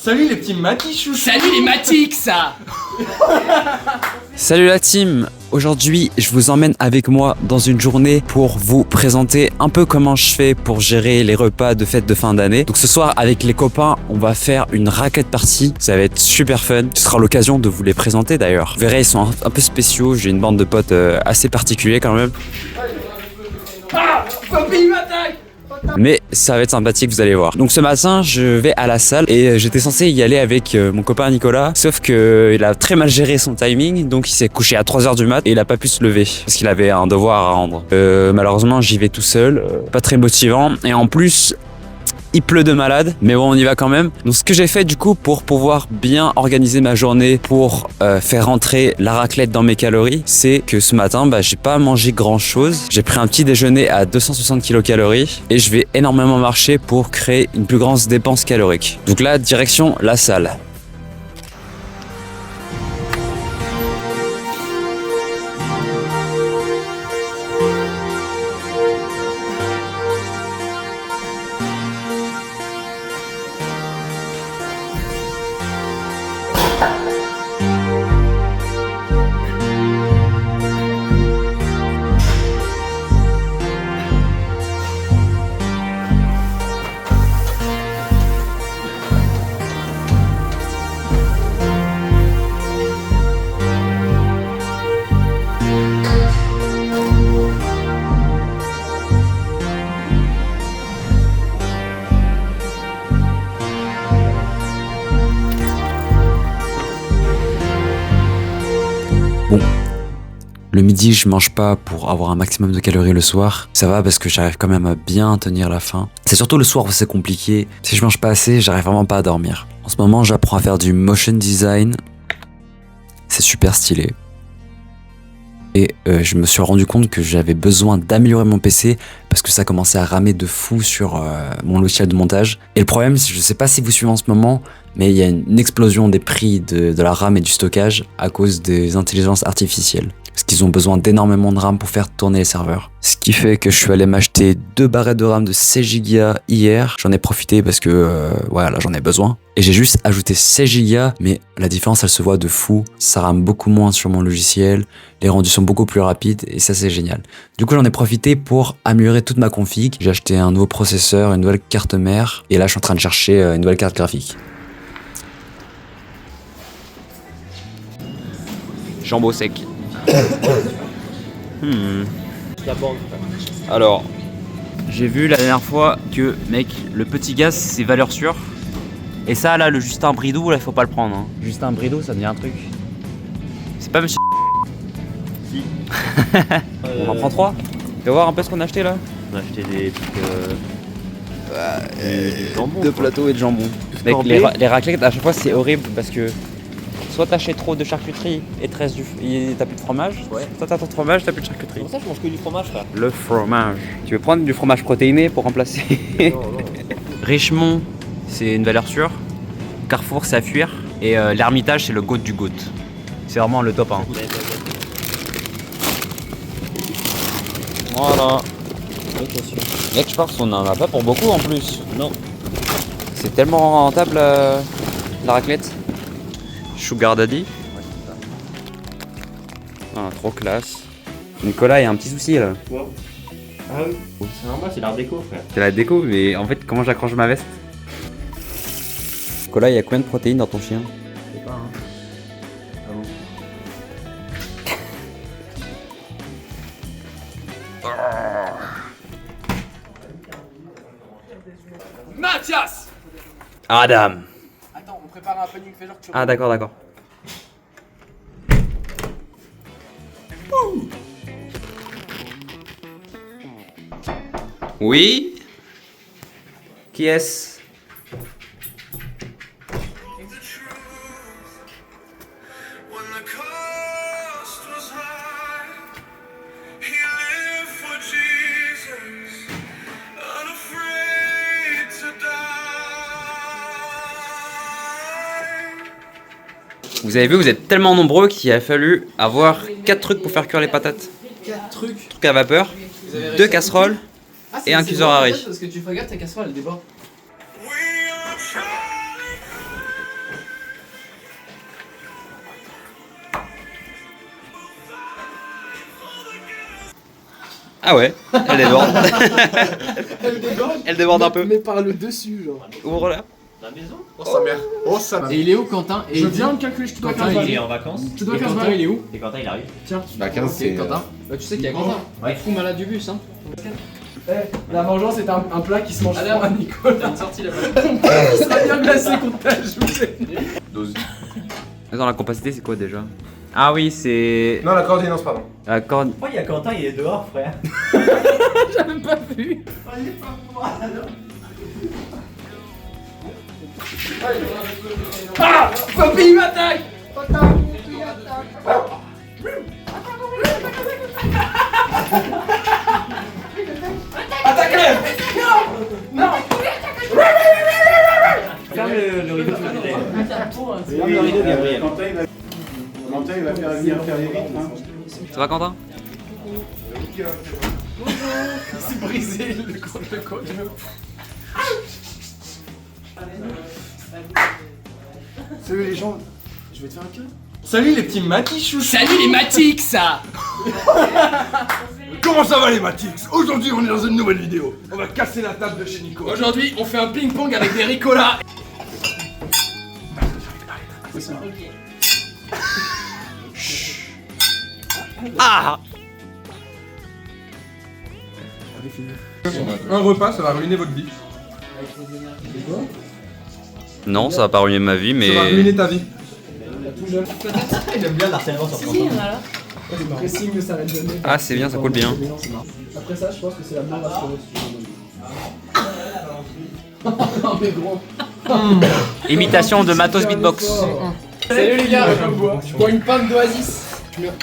Salut les petits Matichou. Salut les Matix. Salut la team. Aujourd'hui, je vous emmène avec moi dans une journée pour vous présenter un peu comment je fais pour gérer les repas de fête de fin d'année. Donc ce soir, avec les copains, on va faire une raclette party. Ça va être super fun. Ce sera l'occasion de vous les présenter d'ailleurs. Vous verrez, ils sont un peu spéciaux. J'ai une bande de potes assez particuliers quand même. Ah, Papy il m'attaque. Mais ça va être sympathique, vous allez voir. Donc ce matin, je vais à la salle et j'étais censé y aller avec mon copain Nicolas. Sauf qu'il a très mal géré son timing, donc il s'est couché à 3h du mat et il a pas pu se lever parce qu'il avait un devoir à rendre. Malheureusement, j'y vais tout seul, pas très motivant. Et en plus, il pleut de malade, mais bon, on y va quand même. Donc ce que j'ai fait du coup pour pouvoir bien organiser ma journée, pour faire rentrer la raclette dans mes calories, c'est que ce matin, j'ai pas mangé grand chose. J'ai pris un petit déjeuner à 260 kilocalories et je vais énormément marcher pour créer une plus grande dépense calorique. Donc là, direction la salle. Bon, le midi, je mange pas pour avoir un maximum de calories le soir. Ça va parce que j'arrive quand même à bien tenir la faim. C'est surtout le soir où c'est compliqué. Si je mange pas assez, j'arrive vraiment pas à dormir. En ce moment, j'apprends à faire du motion design. C'est super stylé. Et je me suis rendu compte que j'avais besoin d'améliorer mon PC parce que ça commençait à ramer de fou sur mon logiciel de montage. Et le problème, c'est, je sais pas si vous suivez en ce moment, mais il y a une explosion des prix de la RAM et du stockage à cause des intelligences artificielles. Parce qu'ils ont besoin d'énormément de RAM pour faire tourner les serveurs. Ce qui fait que je suis allé m'acheter 2 barrettes de RAM de 16 Go hier. J'en ai profité parce que voilà, j'en ai besoin. Et j'ai juste ajouté 16 Go, mais la différence elle se voit de fou. Ça rame beaucoup moins sur mon logiciel, les rendus sont beaucoup plus rapides et ça c'est génial. Du coup j'en ai profité pour améliorer toute ma config. J'ai acheté un nouveau processeur, une nouvelle carte mère et là je suis en train de chercher une nouvelle carte graphique. Jambon sec. Alors, j'ai vu la dernière fois que, mec, le petit gaz c'est valeur sûre. Et ça, là, le Justin Bridou, là, faut pas le prendre. Hein. Justin Bridou, ça me dit un truc. C'est pas monsieur. Si. On en prend 3. Tu vas voir un peu ce qu'on a acheté là. On a acheté des trucs. Du jambon. 2 plateaux et de jambon. Mec, les raclettes, à chaque fois, c'est horrible parce que. Soit t'achètes trop de charcuterie et t'as plus de fromage, soit t'as trop de fromage, t'as plus de charcuterie. C'est pour ça que je mange que du fromage, frère. Le fromage. Tu veux prendre du fromage protéiné pour remplacer? Non. Richemont, c'est une valeur sûre. Carrefour, c'est à fuir. Et l'Ermitage, c'est le GOAT du GOAT. C'est vraiment le top 1. Voilà. Mec, je pense qu'on en a pas pour beaucoup en plus. Non. C'est tellement rentable la raclette. Sugar Daddy. Ah, trop classe. Nicolas, il y a un petit souci là. Quoi? Ah oui. C'est normal, c'est l'art déco, frère. C'est la déco, mais en fait, comment j'accroche ma veste? Nicolas, il y a combien de protéines dans ton chien? Je sais pas, hein. Ah bon. Mathias. Adam. Attends, on prépare un planning, fais genre que tu. Ah, d'accord. Oui? Qui est-ce? Vous avez vu, vous êtes tellement nombreux qu'il a fallu avoir 4 trucs pour faire cuire les patates. 4 trucs. Truc à vapeur, 2 casseroles et un cuiseur à riz. Parce que tu fais gaffe, ta casserole elle déborde. Ah ouais, elle déborde. Elle déborde. Elle déborde un peu. Mais par le dessus, genre. Ouvre là. La maison. Oh sa mère. Oh sa mère. Et il est où, Quentin? Et Je dis- viens de calculer, je te dois Quentin, 15 il Il est balles. en vacances. Je te dois Et 15 Quentin, balles. il est où? Et Quentin il arrive. Tiens. Bah 15 Ok, c'est... Quentin. Bah tu sais qu'il y a Quentin. Quentin. Fou malade du bus hein. La vengeance c'est un plat qui se mange Allez, froid à Nicolas. Sorti la Il sera bien glacé contre ta joue. Dose. Attends, la compacité c'est quoi déjà? Ah oui, c'est Non, la coordinance, pardon. la corde. Pourquoi il y a Quentin, il est dehors, frère? J'avais pas vu. Ah! Papy il m'attaque! Attaque-le! Non! Ferme le rideau de côté. Ferme le rideau, Gabriel. Quentin, il va faire venir faire les rites. Ça va Quentin? C'est brisé le côte. Salut les gens. Je vais te faire un câlin. Salut les petits matichous. Salut les Matix! Comment ça va les Matix? Aujourd'hui on est dans une nouvelle vidéo. On va casser la table de chez Nico. Aujourd'hui, on fait un ping-pong avec des ricolas. Ah! Un repas, ça va ruiner votre vie. Non, ça va pas ruiner ma vie, Ça va ruiner mais. ta vie. Il aime bien l'harcèlement sur Quentin. C'est pressing que ça va te donner. Ah, c'est bien, ça coule bien. Après ça, je pense que c'est la mort assurée. Non mais gros. Imitation de Matos Beatbox. Salut les gars. Je bois une pinte d'Oasis.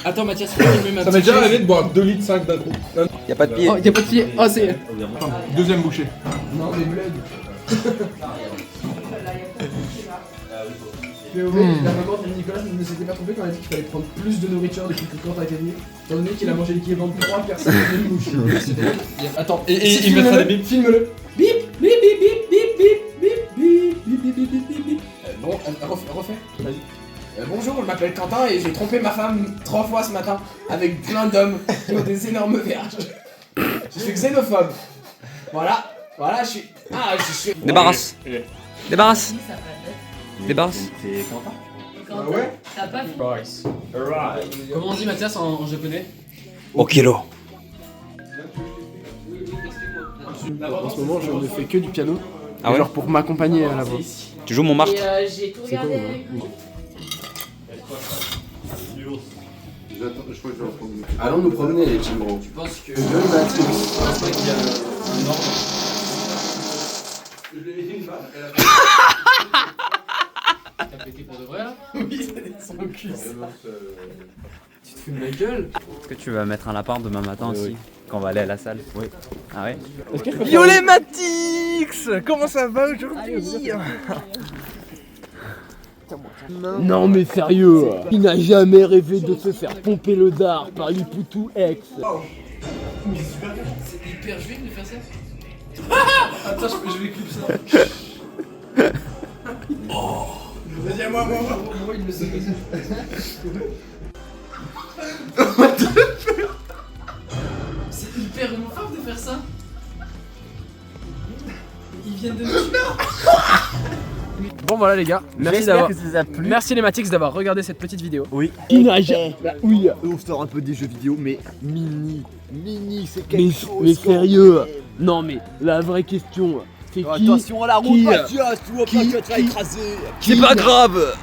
Attends Mathias, faut filmer ma Ça m'est déjà arrivé de boire 2,5 litres d'un coup. Y'a pas de pied. Oh, y'a pas de pied. Oh, c'est. Deuxième bouchée. Non, mais bled. Mais au fait, la maman de Nicolas ne s'était pas trompée quand elle a dit qu'il fallait prendre plus de nourriture depuis que Quentin était venu. Étant donné qu'il a mangé l'équivalent de 3 personnes et une bouche. Attends, Et Si, il mettra des filme-le, bips. filme-le. Bip, bip, bip, bip, bip, bip, bip, bip, bip, bip, bip, bip, bip. Bon, refais. Vas-y. Bonjour, je m'appelle Quentin et j'ai trompé ma femme 3 fois ce matin avec plein d'hommes qui ont des énormes verges. Je suis xénophobe. Voilà, je suis. Ah, je suis. Débarrasse. Débarrasse. Débarrasse. C'est Quentin. Ah ouais? T'as pas vu? comment on dit Mathias en japonais? Okiro. En ce moment, je ne fais que du piano. Ah ouais? Genre pour m'accompagner à la voix. Tu joues mon martre? Et j'ai tout regardé avec lui. Allons nous promener, les timbres. Tu penses que. T'as pété pour de vrai là? Oui, c'est son cul. Tu te fous de ma gueule? Est-ce que tu vas mettre un lapin demain matin aussi? Quand on va aller à la salle? Oui. Ah ouais? Yo les Matix! Comment ça va aujourd'hui? Non mais sérieux, il n'a jamais rêvé de se faire pomper le dard par Lipoutou ex. C'est hyper juif de faire ça? Attends, je vais clip ça. Vas-y, à moi. Moi il me sait C'est hyper homophobe de faire ça. Ils viennent de nous tuer. Bon voilà les gars, merci J'espère d'avoir. que ça vous a plu. Merci les Matix d'avoir regardé cette petite vidéo. Il n'a jamais. Oui, on sort un peu des jeux vidéo, mais mini, c'est quelque chose. Mais sérieux, non mais la vraie question, c'est qui? Attention à la route, Mathias, tu vois pas que tu vas te faire écraser. C'est pas grave!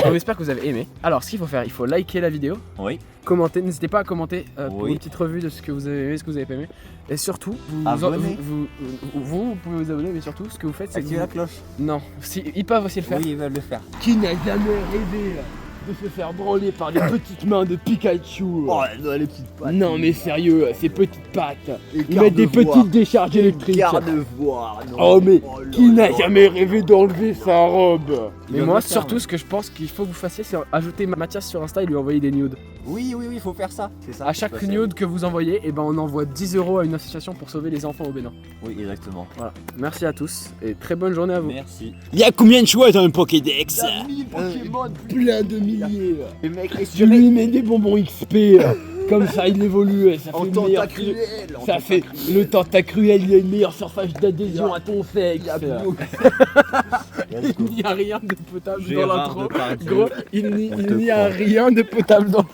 On espère que vous avez aimé. Alors, ce qu'il faut faire, il faut liker la vidéo. Oui. Commenter, n'hésitez pas à commenter pour Oui. une petite revue de ce que vous avez aimé, ce que vous avez pas aimé. Et surtout, Abonnez. vous pouvez vous abonner, mais surtout, ce que vous faites, c'est que Activez la cloche. Non, si, ils peuvent aussi le faire. Oui, ils veulent le faire. Qui n'a jamais rêvé de se faire branler par les petites mains de Pikachu? Oh, les petites pattes. Non mais sérieux, ces petites pattes, ils garde mettent des voir. petites décharges électriques. Garde voir. non. Oh mais Oh là qui n'a là. jamais rêvé d'enlever sa robe? Mais vient moi, de le faire, surtout, ce que je pense qu'il faut que vous fassiez, c'est ajouter Mathias sur Insta et lui envoyer des nudes. Oui, il faut faire ça. C'est ça. À chaque nude que vous envoyez, et ben on envoie 10 € à une association pour sauver les enfants au Bénin. Oui, exactement. Voilà. Merci à tous et très bonne journée à vous. Merci. Y'a combien de choix dans un Pokédex? 1000 Pokémon, plein de milliers. Les mecs, Je lui mets des bonbons XP. comme ça il évolue et ça fait une meilleure... Ça fait le tentacruel, il a une meilleure surface d'adhésion à ton sexe. Il n'y a rien de potable dans l'intro. Gros, il n'y a rien de potable dans